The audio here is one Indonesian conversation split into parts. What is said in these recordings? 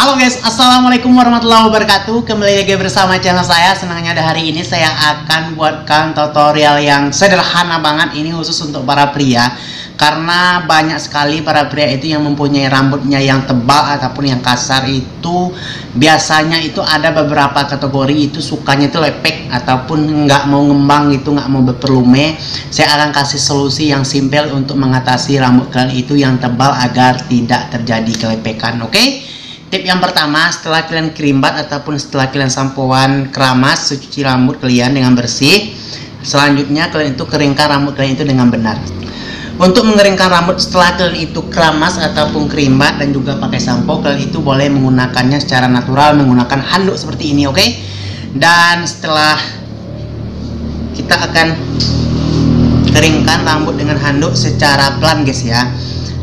Halo guys, assalamualaikum warahmatullahi wabarakatuh. Kembali lagi bersama channel saya. Senangnya hari ini saya akan buatkan tutorial yang sederhana banget. Ini khusus untuk para pria, karena banyak sekali para pria itu yang mempunyai rambutnya yang tebal ataupun yang kasar. Itu biasanya itu ada beberapa kategori itu sukanya itu lepek ataupun nggak mau ngembang gitu, nggak mau berpelume. Saya akan kasih solusi yang simpel untuk mengatasi rambut kalian itu yang tebal agar tidak terjadi kelepekan. Oke? Tip yang pertama, setelah kalian kerimbat ataupun setelah kalian sampoan keramas, cuci rambut kalian dengan bersih. Selanjutnya kalian itu keringkan rambut kalian itu dengan benar. Untuk mengeringkan rambut setelah kalian itu keramas ataupun kerimbat dan juga pakai sampo, kalian itu boleh menggunakannya secara natural menggunakan handuk seperti ini, oke? Dan setelah kita akan keringkan rambut dengan handuk secara pelan guys ya.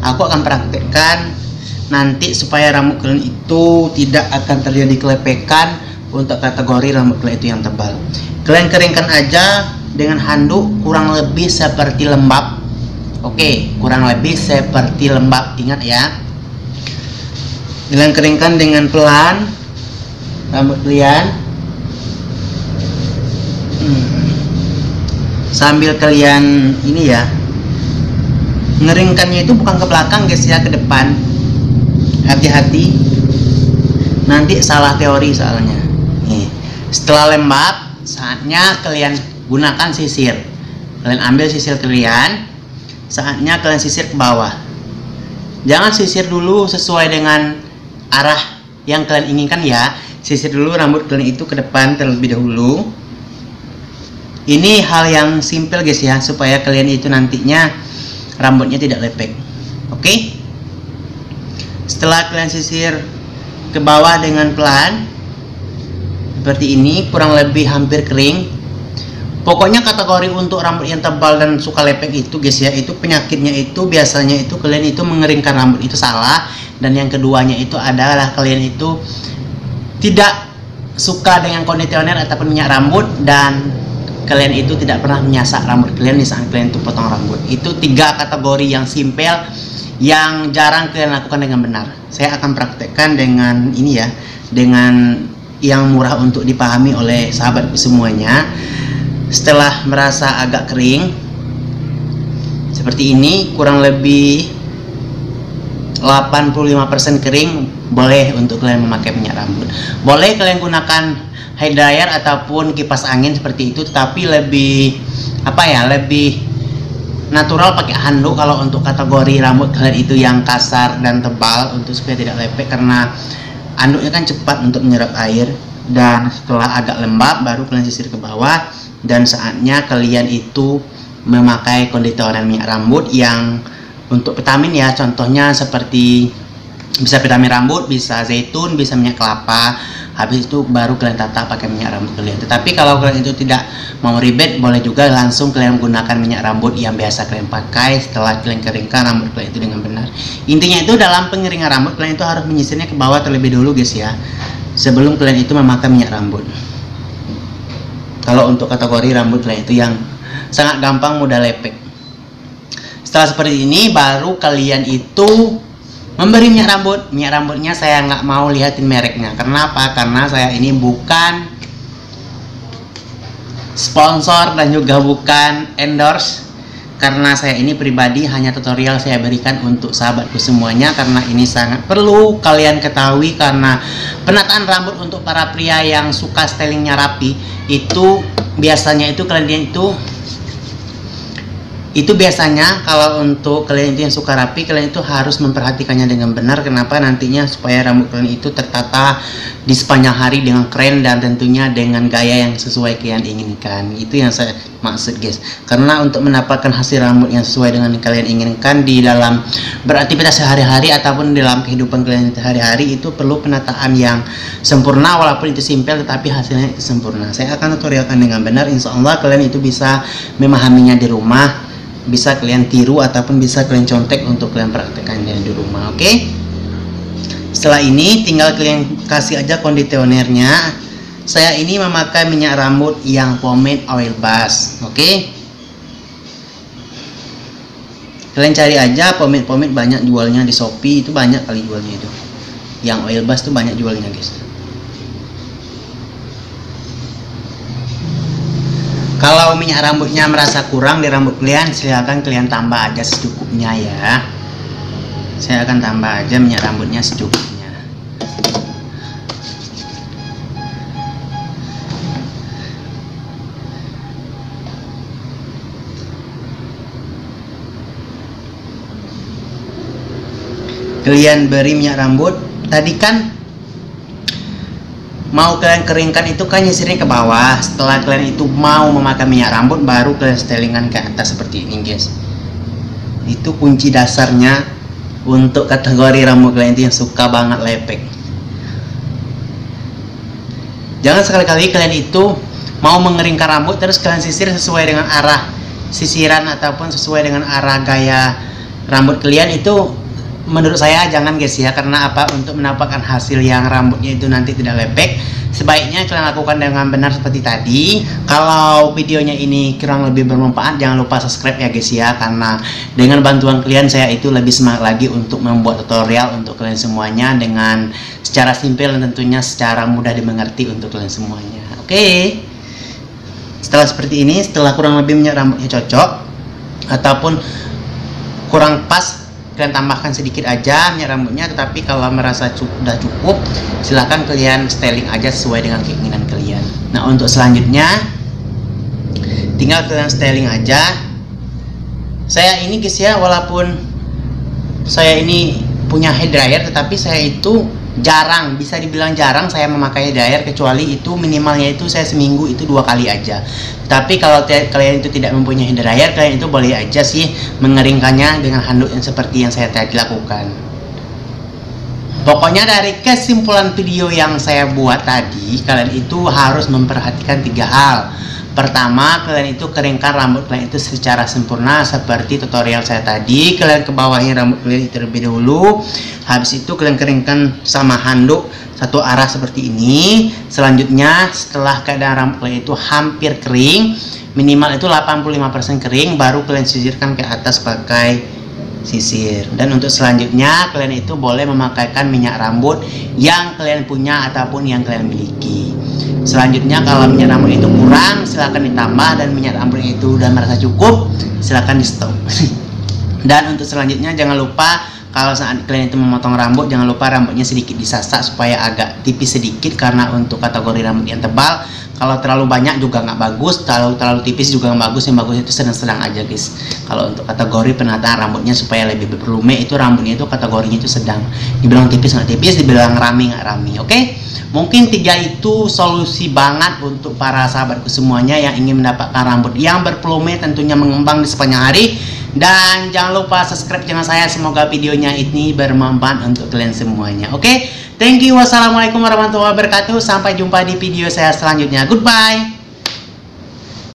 Aku akan praktekkan nanti supaya rambut kalian itu tidak akan terjadi kelepekan untuk kategori rambut kalian itu yang tebal. Kalian keringkan aja dengan handuk kurang lebih seperti lembab. Oke, kurang lebih seperti lembab, ingat ya. Kalian keringkan dengan pelan rambut kalian. Sambil kalian ini ya, ngeringkannya itu bukan ke belakang guys ya, ke depan. Hati-hati, nanti salah teori soalnya. Nih, setelah lembab, saatnya kalian gunakan sisir. Kalian ambil sisir kalian, saatnya kalian sisir ke bawah. Jangan sisir dulu sesuai dengan arah yang kalian inginkan ya. Sisir dulu rambut kalian itu ke depan terlebih dahulu. Ini hal yang simple guys ya, supaya kalian itu nantinya rambutnya tidak lepek. Oke? Setelah kalian sisir ke bawah dengan pelan seperti ini, kurang lebih hampir kering. Pokoknya kategori untuk rambut yang tebal dan suka lepek itu guys ya, itu penyakitnya itu biasanya itu kalian itu mengeringkan rambut itu salah. Dan yang keduanya itu adalah kalian itu tidak suka dengan kondisioner ataupun minyak rambut, dan kalian itu tidak pernah menyasak rambut kalian di saat kalian itu potong rambut. Itu tiga kategori yang simpel yang jarang kalian lakukan dengan benar. Saya akan praktekkan dengan ini ya, dengan yang murah untuk dipahami oleh sahabatku semuanya. Setelah merasa agak kering seperti ini, kurang lebih 85% kering, boleh untuk kalian memakai minyak rambut. Boleh kalian gunakan hair dryer ataupun kipas angin seperti itu, tetapi lebih apa ya, lebih natural pakai handuk kalau untuk kategori rambut kalian itu yang kasar dan tebal, untuk supaya tidak lepek, karena handuknya kan cepat untuk menyerap air. Dan setelah agak lembab baru kalian sisir ke bawah, dan saatnya kalian itu memakai kondisioner minyak rambut yang untuk vitamin ya, contohnya seperti bisa vitamin rambut, bisa zaitun, bisa minyak kelapa. Habis itu baru kalian tata pakai minyak rambut kalian. Tetapi kalau kalian itu tidak mau ribet, boleh juga langsung kalian menggunakan minyak rambut yang biasa kalian pakai setelah kalian keringkan rambut kalian itu dengan benar. Intinya itu dalam pengeringan rambut kalian itu harus menyisirnya ke bawah terlebih dahulu guys ya, sebelum kalian itu memakai minyak rambut. Kalau untuk kategori rambut kalian itu yang sangat gampang mudah lepek. Setelah seperti ini baru kalian itu memberi minyak rambut. Minyak rambutnya saya nggak mau lihatin mereknya. Kenapa? Karena saya ini bukan sponsor dan juga bukan endorse. Karena saya ini pribadi hanya tutorial saya berikan untuk sahabatku semuanya, karena ini sangat perlu kalian ketahui. Karena penataan rambut untuk para pria yang suka stylingnya rapi itu biasanya itu kalian itu biasanya kalau untuk kalian itu yang suka rapi, kalian itu harus memperhatikannya dengan benar. Kenapa? Nantinya supaya rambut kalian itu tertata di sepanjang hari dengan keren dan tentunya dengan gaya yang sesuai kalian inginkan. Itu yang saya maksud guys. Karena untuk mendapatkan hasil rambut yang sesuai dengan kalian inginkan di dalam beraktivitas sehari-hari ataupun dalam kehidupan kalian sehari-hari, itu perlu penataan yang sempurna. Walaupun itu simpel tetapi hasilnya itu sempurna. Saya akan tutorialkan dengan benar. Insya Allah kalian itu bisa memahaminya di rumah, bisa kalian tiru ataupun bisa kalian contek untuk kalian praktekannya di rumah. Oke? Setelah ini tinggal kalian kasih aja kondisionernya. Saya ini memakai minyak rambut yang pomade oil base. Oke? Kalian cari aja pomade banyak jualnya di Shopee, itu banyak kali jualnya itu. Yang oil bus tuh banyak jualnya guys. Kalau minyak rambutnya merasa kurang di rambut kalian, silahkan kalian tambah aja secukupnya ya. Saya akan tambah aja minyak rambutnya secukupnya. Kalian beri minyak rambut, tadi kan mau kalian keringkan itu kan nyisirin ke bawah. Setelah kalian itu mau memakai minyak rambut, baru kalian setelingan ke atas seperti ini guys. Itu kunci dasarnya untuk kategori rambut kalian itu yang suka banget lepek. Jangan sekali-kali kalian itu mau mengeringkan rambut terus kalian sisir sesuai dengan arah sisiran ataupun sesuai dengan arah gaya rambut kalian. Itu menurut saya jangan guys ya, karena apa, untuk mendapatkan hasil yang rambutnya itu nanti tidak lepek, sebaiknya kalian lakukan dengan benar seperti tadi. Kalau videonya ini kurang lebih bermanfaat, jangan lupa subscribe ya guys ya, karena dengan bantuan kalian saya itu lebih semangat lagi untuk membuat tutorial untuk kalian semuanya dengan secara simpel dan tentunya secara mudah dimengerti untuk kalian semuanya. Oke, setelah seperti ini, setelah kurang lebih minyak rambutnya cocok ataupun kurang pas, kalian tambahkan sedikit aja minyak rambutnya. Tetapi kalau merasa sudah cukup, silahkan kalian styling aja sesuai dengan keinginan kalian. Nah, untuk selanjutnya tinggal kalian styling aja. Saya ini guys ya, walaupun saya ini punya hair dryer, tetapi saya itu jarang, bisa dibilang jarang saya memakai hair dryer, kecuali itu minimalnya itu saya seminggu itu 2 kali aja. Tapi kalau kalian itu tidak mempunyai hair dryer, kalian itu boleh aja sih mengeringkannya dengan handuk yang seperti yang saya tadi lakukan. Pokoknya dari kesimpulan video yang saya buat tadi, kalian itu harus memperhatikan 3 hal. Pertama, kalian itu keringkan rambut kalian itu secara sempurna seperti tutorial saya tadi. Kalian kebawahin rambut kalian terlebih dahulu. Habis itu kalian keringkan sama handuk satu arah seperti ini. Selanjutnya, setelah keadaan rambut kalian itu hampir kering, minimal itu 85% kering, baru kalian sisirkan ke atas pakai sisir. Dan untuk selanjutnya, kalian itu boleh memakaikan minyak rambut yang kalian punya ataupun yang kalian miliki. Selanjutnya, kalau minyak rambut itu kurang, silahkan ditambah, dan minyak rambut itu udah merasa cukup, silahkan di stop. Dan untuk selanjutnya, jangan lupa kalau saat kalian itu memotong rambut, jangan lupa rambutnya sedikit disasak supaya agak tipis sedikit, karena untuk kategori rambut yang tebal, kalau terlalu banyak juga nggak bagus, terlalu tipis juga nggak bagus. Yang bagus itu sedang-sedang aja guys. Kalau untuk kategori penataan rambutnya supaya lebih berlume, itu rambutnya itu kategorinya itu sedang, dibilang tipis nggak tipis, dibilang rami nggak rami. Oke? Mungkin 3 itu solusi banget untuk para sahabatku semuanya yang ingin mendapatkan rambut yang berpelume, tentunya mengembang di sepanjang hari. Dan jangan lupa subscribe channel saya, semoga videonya ini bermanfaat untuk kalian semuanya. Oke, thank you, wassalamualaikum warahmatullahi wabarakatuh. Sampai jumpa di video saya selanjutnya. Goodbye.